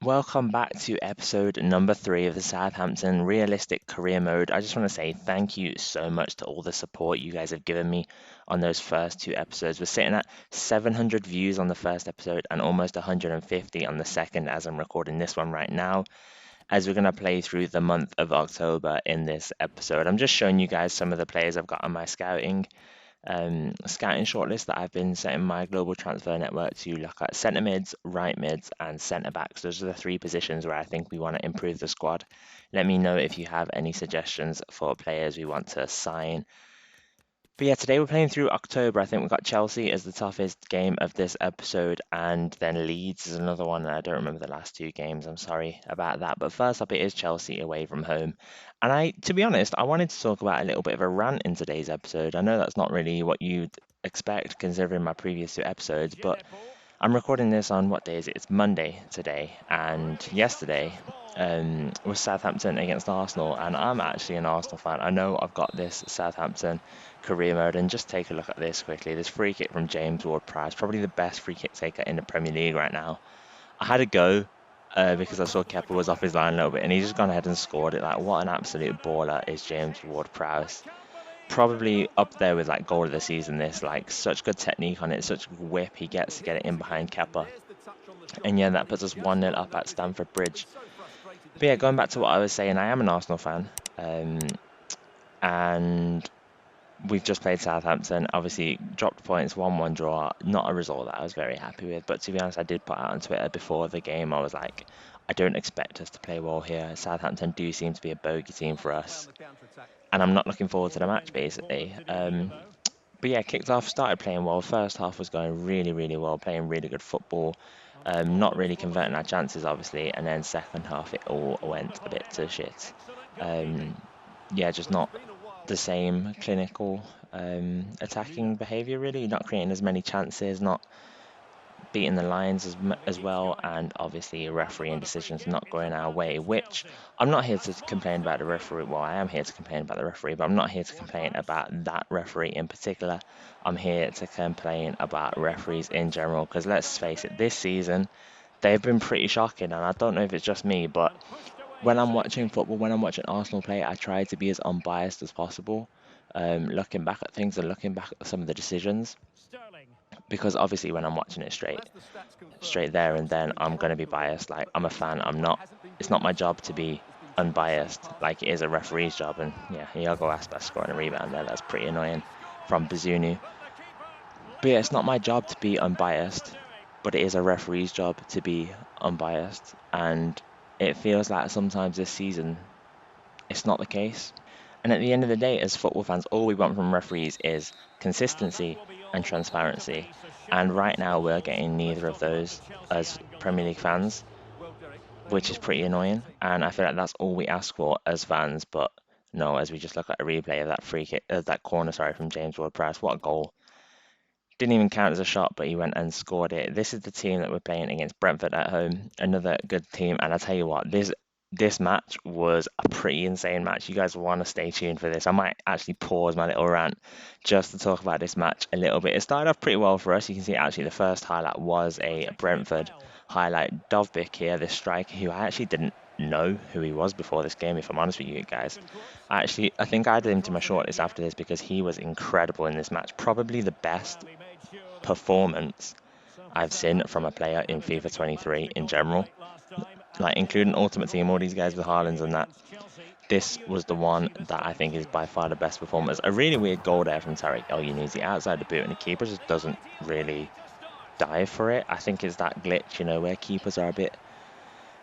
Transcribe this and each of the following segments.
Welcome back to episode number 3 of the Southampton Realistic Career Mode. I just want to say thank you so much to all the support you guys have given me on those first two episodes. We're sitting at 700 views on the first episode and almost 150 on the second as I'm recording this one right now, as we're going to play through the month of October in this episode. I'm just showing you guys some of the players I've got on my scouting shortlist that I've been setting my global transfer network to look at centre mids, right mids, and centre backs. Those are the three positions where I think we want to improve the squad. Let me know if you have any suggestions for players we want to sign. But yeah, today we're playing through October. I think we've got Chelsea as the toughest game of this episode, and then Leeds is another one. I don't remember the last two games. I'm sorry about that. But first up, it is Chelsea away from home. And to be honest, I wanted to talk about a little bit of a rant in today's episode. I know that's not really what you'd expect considering my previous two episodes, but I'm recording this on what day is it? It's Monday today, and yesterday was Southampton against Arsenal, and I'm actually an Arsenal fan. I know I've got this Southampton career mode, and just take a look at this quickly. This free kick from James Ward-Prowse, probably the best free kick taker in the Premier League right now. I had a go because I saw Kepa was off his line a little bit, and he's just gone ahead and scored it. Like, what an absolute baller is James Ward-Prowse. Probably up there with like goal of the season. This, like, such good technique on it, such good whip he gets to get it in behind Kepa. And yeah, that puts us 1-0 up at Stamford Bridge. But yeah, going back to what I was saying, I am an Arsenal fan. And we've just played Southampton. Obviously, dropped points, 1-1 draw. Not a result that I was very happy with. But to be honest, I did put out on Twitter before the game, I was like, I don't expect us to play well here. Southampton do seem to be a bogey team for us. And I'm not looking forward to the match, basically. But yeah, kicked off, started playing well. First half was going really, really well, playing really good football. Not really converting our chances, obviously. And then second half, it all went a bit to shit. Yeah, just not the same clinical attacking behaviour, really. Not creating as many chances, not beating the lines as well, and obviously refereeing decisions not going our way, which I'm not here to complain about the referee. Well, I am here to complain about the referee, but I'm not here to complain about that referee in particular. I'm here to complain about referees in general, because let's face it, this season they've been pretty shocking, and I don't know if it's just me, but when I'm watching football, when I'm watching Arsenal play, I try to be as unbiased as possible, looking back at things and looking back at some of the decisions, because obviously when I'm watching it straight there and then, I'm going to be biased. Like, I'm a fan. I'm not. It's not my job to be unbiased like it is a referee's job. And yeah, Iago Aspas scoring a rebound there. That's pretty annoying from Bazunu. But yeah, it's not my job to be unbiased, but it is a referee's job to be unbiased. And it feels like sometimes this season it's not the case. And at the end of the day, as football fans, all we want from referees is consistency and transparency. And right now, we're getting neither of those as Premier League fans, which is pretty annoying. And I feel like that's all we ask for as fans. But no, as we just look at a replay of that free kick, that corner, sorry, from James Ward-Prowse, what a goal! Didn't even count as a shot, but he went and scored it. This is the team that we're playing against, Brentford at home, another good team. And I tell you what, this match was a pretty insane match. You guys want to stay tuned for this. I might actually pause my little rant just to talk about this match a little bit. It started off pretty well for us. You can see actually the first highlight was a Brentford highlight. Dovbyk here, this striker who I actually didn't know who he was before this game, if I'm honest with you guys. I think I added him to my shortlist after this because he was incredible in this match. Probably the best performance I've seen from a player in FIFA 23 in general, like including Ultimate Team, all these guys with Haalands and that. This was the one that I think is by far the best performance. A really weird goal there from Tarek El Younusi outside the boot, and the keeper just doesn't really dive for it. I think it's that glitch, where keepers are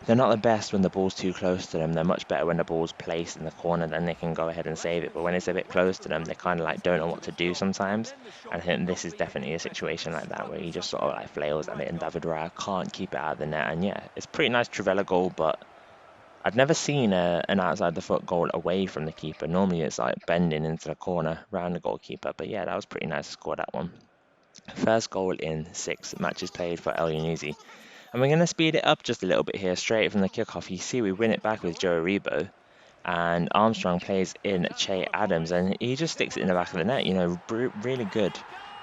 they're not the best when the ball's too close to them. They're much better when the ball's placed in the corner, then they can go ahead and save it. But when it's a bit close to them, they kind of like don't know what to do sometimes. And I think this is definitely a situation like that where he just sort of like flails at it, and David Raya can't keep it out of the net. And yeah, it's pretty nice Trivela goal, but I've never seen an outside the foot goal away from the keeper. Normally it's like bending into the corner around the goalkeeper. But yeah, that was pretty nice to score that one. First goal in 6 matches played for El Younusi. And we're going to speed it up just a little bit here, straight from the kickoff. You see we win it back with Joe Aribo, and Armstrong plays in Che Adams, and he just sticks it in the back of the net. Really good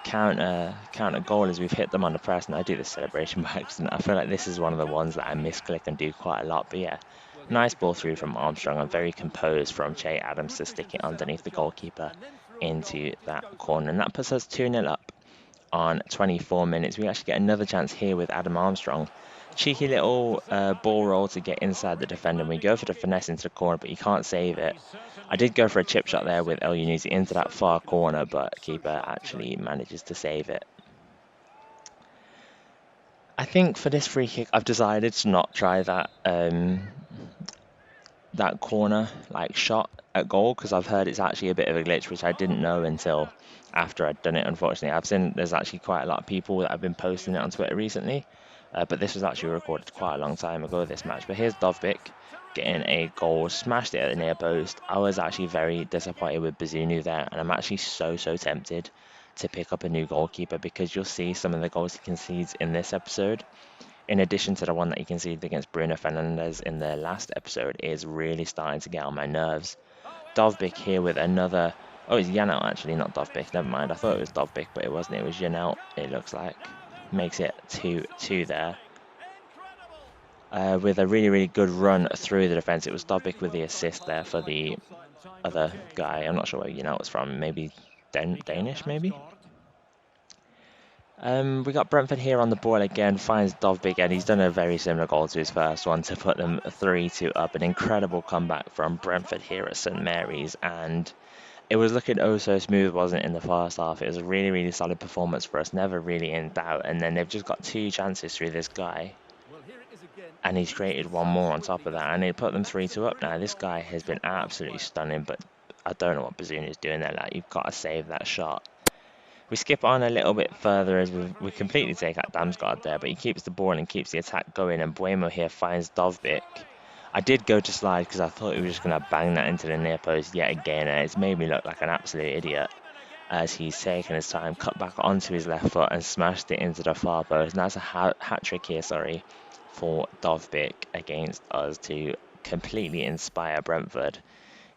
counter goal is we've hit them on the press, and I do this celebration by accident. I feel like this is one of the ones that I misclick and do quite a lot. But yeah, nice ball through from Armstrong and very composed from Che Adams to stick it underneath the goalkeeper into that corner, and that puts us 2-0 up on 24 minutes. We actually get another chance here with Adam Armstrong. Cheeky little ball roll to get inside the defender. We go for the finesse into the corner, but he can't save it. I did go for a chip shot there with El Yunusi into that far corner, but keeper actually manages to save it. I think for this free kick, I've decided to not try that corner like shot at goal, because I've heard it's actually a bit of a glitch, which I didn't know until after I'd done it. Unfortunately, I've seen there's actually quite a lot of people that have been posting it on Twitter recently, but this was actually recorded quite a long time ago, this match. But here's Dovbyk getting a goal, smashed it at the near post. I was actually very disappointed with Bazunu there, and I'm actually so tempted to pick up a new goalkeeper, because you'll see some of the goals he concedes in this episode, in addition to the one that he conceded against Bruno Fernandes in the last episode, is really starting to get on my nerves. Dovbyk here with another... Oh, it's Janelt actually, not Dovbyk. Never mind. I thought it was Dovbyk, but it wasn't. It was Janelt, it looks like. Makes it 2-2 there. With a really good run through the defence. It was Dovbyk with the assist there for the other guy. I'm not sure where Janelt was from. Maybe Danish, maybe? We got Brentford here on the ball again, finds Dovbyk, and he's done a very similar goal to his first one to put them 3-2 up. An incredible comeback from Brentford here at St Mary's, and it was looking oh so smooth, wasn't it, in the first half? It was a really solid performance for us, never really in doubt, and then they've just got 2 chances through this guy, and he's created one more on top of that, and they put them 3-2 up now. This guy has been absolutely stunning, but I don't know what Bazunu is doing there. Like, you've got to save that shot. We skip on a little bit further as we completely take out Damsgaard there, but he keeps the ball and keeps the attack going, and Buemo here finds Dovbyk. I did go to slide because I thought he was just going to bang that into the near post yet again, and it's made me look like an absolute idiot as he's taken his time, cut back onto his left foot and smashed it into the far post. And that's a hat trick here, for Dovbyk against us to completely inspire Brentford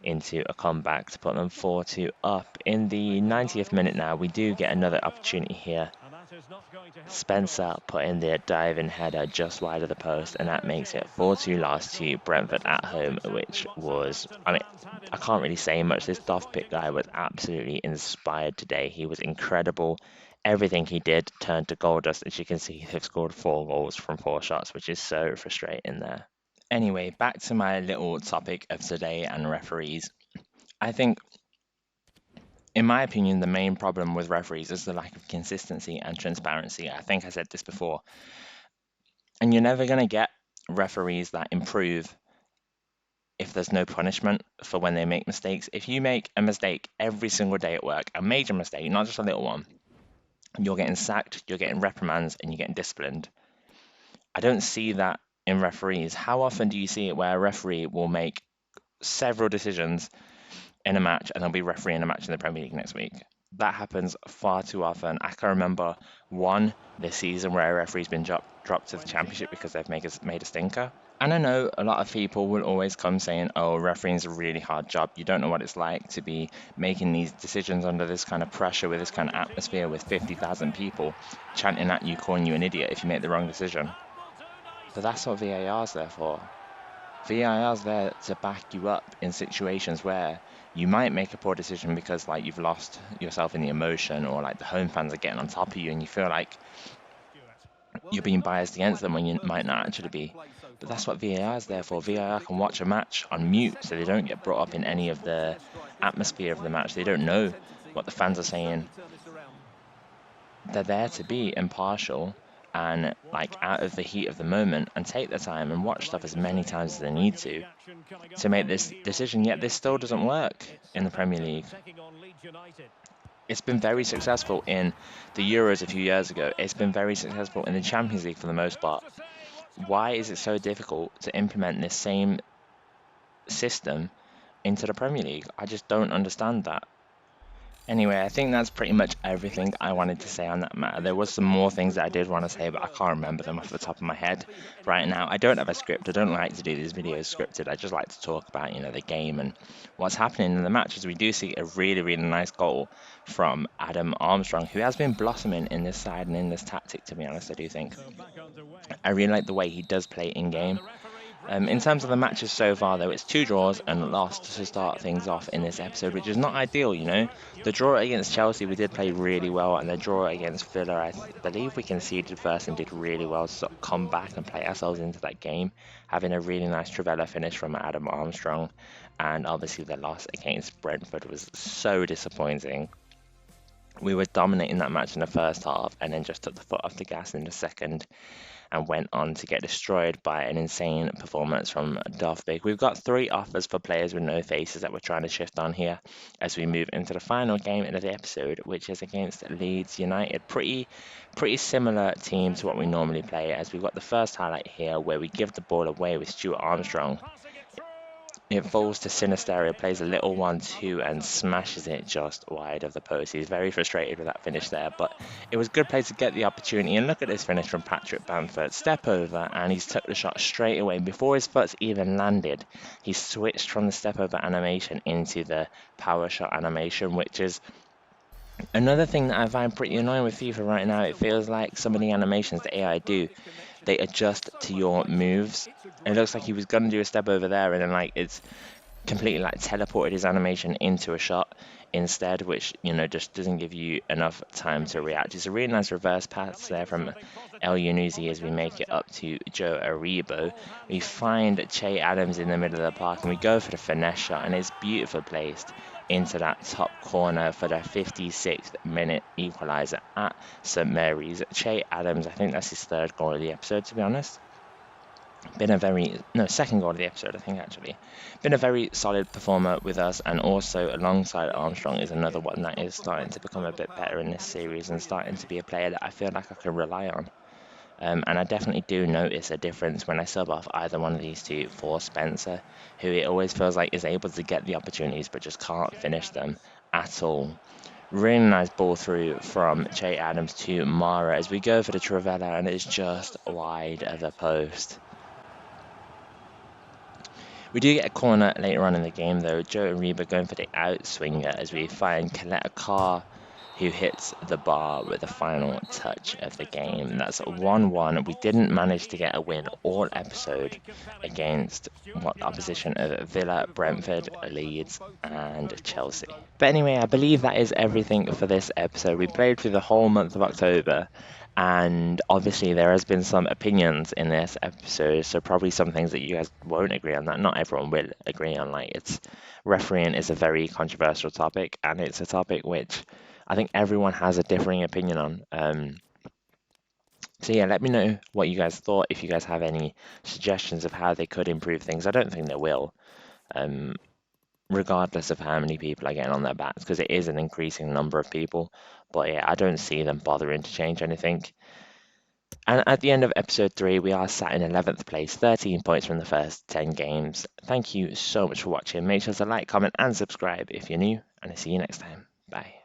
into a comeback to put them 4-2 up. In the 90th minute now, we do get another opportunity here. Spencer put in the diving header just wide of the post, and that makes it 4-2 loss to Brentford at home, which was, I mean, I can't really say much. This Dovbyk guy was absolutely inspired today. He was incredible. Everything he did turned to goal dust. As you can see, they've scored 4 goals from 4 shots, which is so frustrating there. Anyway, back to my little topic of today and referees. I think, in my opinion, the main problem with referees is the lack of consistency and transparency. I think I said this before. And you're never going to get referees that improve if there's no punishment for when they make mistakes. If you make a mistake every single day at work, a major mistake, not just a little one, you're getting sacked, you're getting reprimands, and you're getting disciplined. I don't see that in referees. How often do you see it where a referee will make several decisions in a match and they'll be refereeing a match in the Premier League next week? That happens far too often. I can remember one this season where a referee's been dropped to the Championship because they've made a stinker. And I know a lot of people will always come saying, oh, refereeing's a really hard job. You don't know what it's like to be making these decisions under this kind of pressure, with this kind of atmosphere, with 50,000 people chanting at you, calling you an idiot if you make the wrong decision. But that's what VAR's there for. VAR's there to back you up in situations where you might make a poor decision because, like, you've lost yourself in the emotion, or like the home fans are getting on top of you and you feel like you're being biased against them when you might not actually be. But that's what VAR is there for. VAR can watch a match on mute, so they don't get brought up in any of the atmosphere of the match. They don't know what the fans are saying. They're there to be impartial and, like, out of the heat of the moment, and take their time and watch stuff as many times as they need to make this decision. Yet this still doesn't work in the Premier League. It's been very successful in the Euros a few years ago. It's been very successful in the Champions League for the most part. Why is it so difficult to implement this same system into the Premier League? I just don't understand that. Anyway, I think that's pretty much everything I wanted to say on that matter. There was some more things that I did want to say, but I can't remember them off the top of my head right now. I don't have a script. I don't like to do these videos scripted. I just like to talk about, the game and what's happening in the matches. We do see a really, really nice goal from Adam Armstrong, who has been blossoming in this side and in this tactic, to be honest, I do think. I really like the way he does play in game. In terms of the matches so far, though, it's 2 draws and a loss to start things off in this episode, which is not ideal. The draw against Chelsea, we did play really well, and the draw against Villa, believe we conceded first and did really well to sort of come back and play ourselves into that game, having a really nice Trivela finish from Adam Armstrong, and obviously the loss against Brentford was so disappointing. We were dominating that match in the first half and then just took the foot off the gas in the second and went on to get destroyed by an insane performance from Dovbig. We've got 3 offers for players with no faces that we're trying to shift on here as we move into the final game of the episode, which is against Leeds United. Pretty similar team to what we normally play, as we've got the first highlight here where we give the ball away with Stuart Armstrong. It falls to Sinisterra, plays a little 1-2 and smashes it just wide of the post. He's very frustrated with that finish there, but it was a good play to get the opportunity. And look at this finish from Patrick Bamford. Step over, and he's took the shot straight away. Before his foot's even landed, he switched from the step over animation into the power shot animation, which is another thing that I find pretty annoying with FIFA right now. It feels like some of the animations the AI do, they adjust to your moves. It looks like he was going to do a step over there, and then it's completely teleported his animation into a shot instead, which just doesn't give you enough time to react. It's a really nice reverse pass there from El Yunusi as we make it up to Joe Aribo. We find Che Adams in the middle of the park and we go for the finesse shot, and it's beautifully placed into that top corner for the 56th minute equaliser at St Mary's. Che Adams, I think that's his 3rd goal of the episode, to be honest. Second goal of the episode, I think, actually. Been a very solid performer with us, and also alongside Armstrong is another one that is starting to become a bit better in this series and starting to be a player that I feel like I can rely on. And I definitely do notice a difference when I sub off either one of these two for Spencer, who it always feels like is able to get the opportunities but just can't finish them at all. Really nice ball through from Che Adams to Mara as we go for the Trivela, and it's just wide of the post. We do get a corner later on in the game, though. Joe Ariba going for the outswinger as we find Coletta Carr, who hits the bar with the final touch of the game. That's 1-1. We didn't manage to get a win all episode against opposition of Villa, Brentford, Leeds, and Chelsea. But anyway, I believe that is everything for this episode. We played through the whole month of October, and obviously there has been some opinions in this episode, so probably some things that you guys won't agree on, that not everyone will agree on. Refereeing is a very controversial topic, and it's a topic which I think everyone has a differing opinion on. So yeah, let me know what you guys thought, if you guys have any suggestions of how they could improve things. I don't think they will, regardless of how many people are getting on their backs, because it is an increasing number of people. But yeah, I don't see them bothering to change anything. And at the end of episode 3, we are sat in 11th place, 13 points from the first 10 games. Thank you so much for watching. Make sure to like, comment, and subscribe if you're new, and I'll see you next time. Bye.